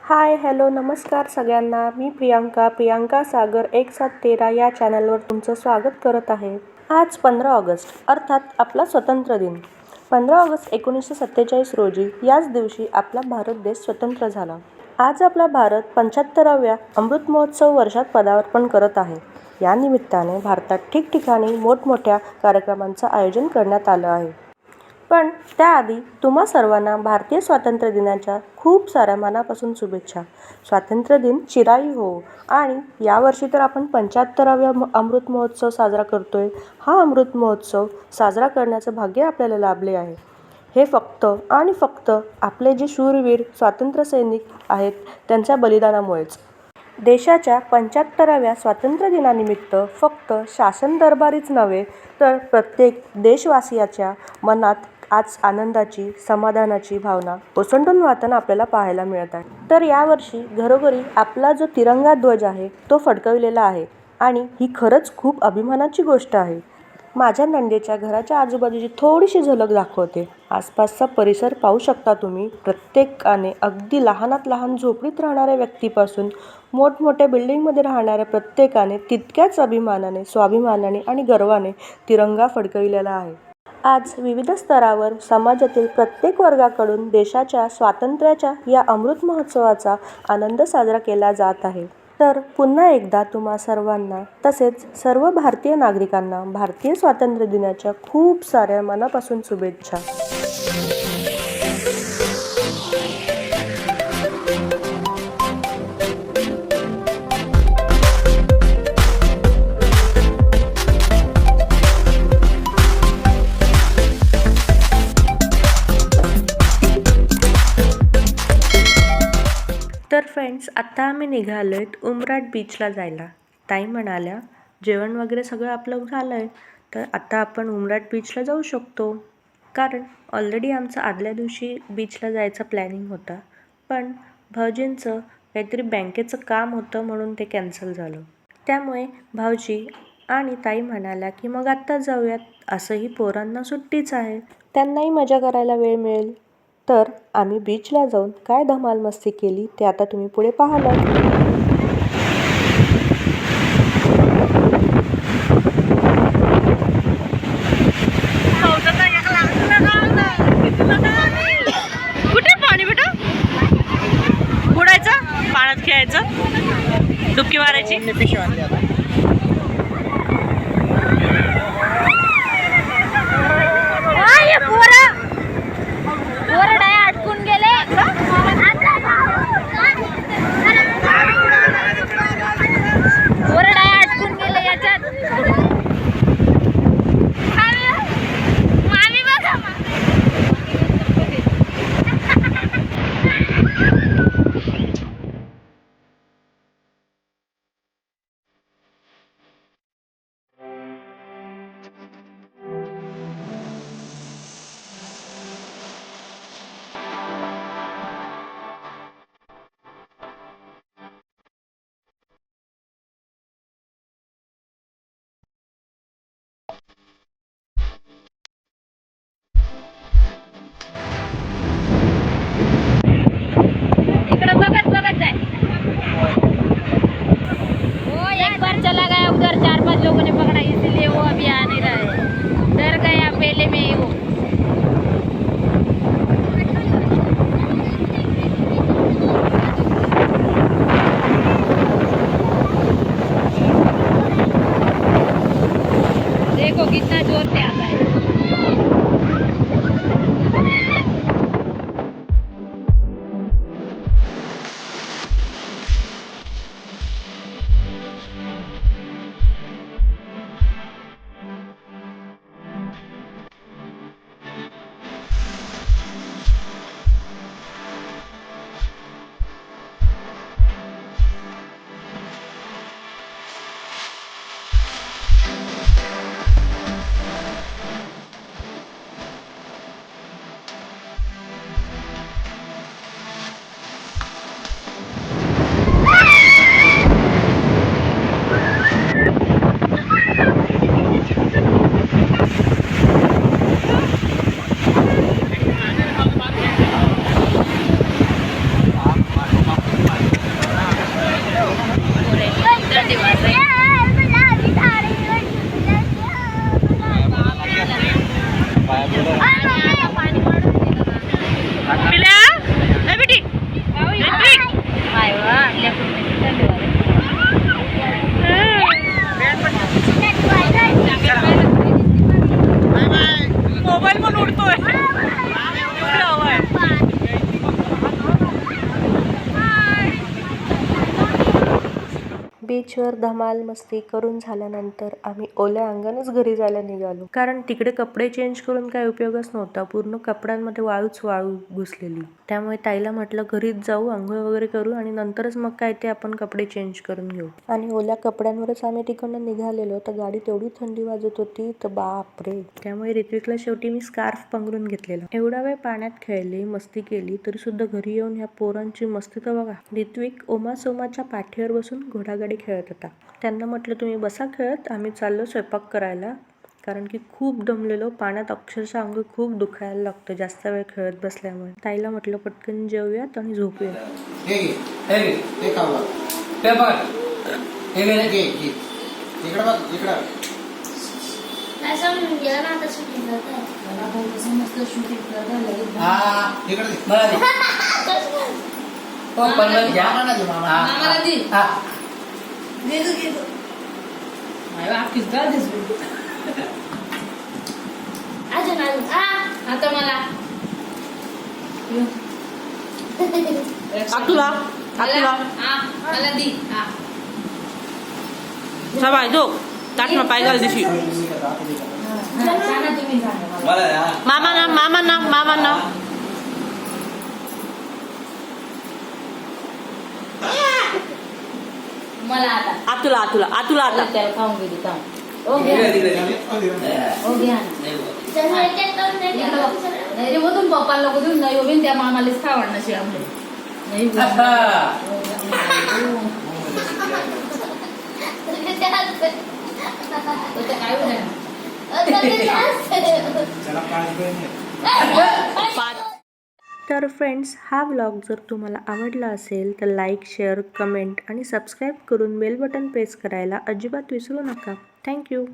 Hi hello नमस्कार सगळ्यांना. मी प्रियांका सागर 1713 या चॅनलवर तुमचं स्वागत करत आहे. आज 15 ऑगस्ट अर्थात आपला स्वतंत्र दिन. 15 ऑगस्ट 1947 रोजी याच दिवशी आपला भारत देश स्वतंत्र झाला. आज आपला भारत 75व्या अमृत महोत्सव वर्षात पदार्पण करत आहे. या निमित्ताने भारतात ठिकठिकाणी मोठमोठ्या कार्यक्रमांचं आयोजन करण्यात आलं आहे. पण त्याआधी तुम्हा सर्वांना भारतीय स्वातंत्र्य दिनाच्या खूप साऱ्या मनापासून शुभेच्छा. स्वातंत्र्य दिन चिराई हो. आणि यावर्षी तर आपण 75व्या अमृत महोत्सव साजरा करतोय. हा अमृत महोत्सव साजरा करण्याचं भाग्य आपल्याला लाभले आहे. हे फक्त आणि फक्त आपले जे शूरवीर स्वातंत्र्य सैनिक आहेत त्यांच्या बलिदानामुळेच. देशाच्या 75व्या स्वातंत्र्य दिनानिमित्त फक्त शासन दरबारीच नव्हे तर प्रत्येक देशवासियाच्या मनात आज आनंदाची, समाधानाची भावना ओसंडून वाहताना आपल्याला पाहायला मिळत आहे. तर यावर्षी घरोघरी आपला जो तिरंगा ध्वज आहे तो फडकविलेला आहे आणि ही खरंच खूप अभिमानाची गोष्ट आहे. माझ्या नंदेच्या घराच्या आजूबाजूची थोडीशी झलक दाखवते. आसपासचा परिसर पाहू शकता तुम्ही. प्रत्येकाने अगदी लहानात लहान झोपडीत राहणाऱ्या व्यक्तीपासून मोठमोठ्या बिल्डिंगमध्ये राहणाऱ्या प्रत्येकाने तितक्याच अभिमानाने, स्वाभिमानाने आणि गर्वाने तिरंगा फडकविलेला आहे. आज विविध स्तरावर समाजातील प्रत्येक वर्गाकडून देशाच्या स्वातंत्र्याच्या या अमृत महोत्सवाचा आनंद साजरा केला जात आहे. तर पुन्हा एकदा तुम्हा सर्वांना तसेच सर्व भारतीय नागरिकांना भारतीय स्वातंत्र्य दिनाच्या खूप साऱ्या मनापासून शुभेच्छा. तर फ्रेंड्स, आता आम्ही निघालो आहेत उमराट बीचला जायला. ताई म्हणाल्या जेवण वगैरे सगळं आपलं झालं आहे तर आता आपण उमराट बीचला जाऊ शकतो. कारण ऑलरेडी आमचं आदल्या दिवशी बीचला जायचं प्लॅनिंग होता. पण भाऊजींचं काहीतरी बँकेचं काम होतं म्हणून ते कॅन्सल झालं. त्यामुळे भाऊजी आणि ताई म्हणाल्या की मग आत्ता जाऊयात. असंही पोरांना सुट्टीच आहे, त्यांनाही मजा करायला वेळ मिळेल. तर आम्ही बीचला जाऊन काय धमाल मस्ती केली ते आता तुम्ही पुढे पाहाल. कुठे पाणी बेटा? बुडायचं, पाण्यात खेळायचं, डुबकी मारायची. अटकून गेले. अटकून गेले याच्यात. मामी बघा. एक बार चला गया उधर, 4-5 लोगों ने पकड़ा, इसीलिए वो अभी आ नहीं रहा है. डर गया पहले में ही वो. देखो कितना जोर से आता है. बीचवर धमाल मस्ती करून झाल्यानंतर आम्ही ओल्या अंगानेच घरी जायला निघालो, कारण तिकडे कपडे चेंज करून काही उपयोगच नव्हता. पूर्ण कपड्यांमध्ये वाळू घुसलेली. त्यामुळे ताईला म्हटलं घरीच जाऊ, आंघोळ वगैरे करू आणि नंतरच मग काय ते आपण कपडे चेंज करून घेऊ. आणि ओल्या कपड्यांवरच आम्ही तिकडनं निघालेलो. तर गाडीत एवढी थंडी वाजत होती तर बापरे. त्यामुळे ऋत्विकला शेवटी मी स्कार्फ पांघरून घेतलेला. एवढा वेळ पाण्यात खेळली, मस्ती केली, तरी सुद्धा घरी येऊन ह्या पोरांची मस्ती तर बघा. ऋत्विक सोमाच्या पाठीवर बसून घोडागाडी खेळत होता. त्यांना म्हटलं तुम्ही बसा खेळत, आम्ही चाललो स्वयंपाक करायला, कारण की खूप दमलेलो. पाण्यात अक्षरशः अंग खूप दुखायला लागतं जास्त वेळ खेळत बसल्यामुळे. ताईला म्हटलं पटकन जेवूयात आणि झोपूया. आता मला आतुला मला दी. सबाय दो ताट में पाय घाल दिशी. मामा ना मला आता आतुला आता त्याला खाऊन गेली का? नाही रे मधून पप्पाला नको देऊन नाही उभी त्या मामालाच खावडणार शिवाय नाही तर फ्रेंड्स, हा व्लॉग जर तुम्हाला आवडला असेल तर लाईक, शेअर, कमेंट आणि सबस्क्राईब करून बेल बटन प्रेस करायला अजिबात विसरू नका. थँक्यू.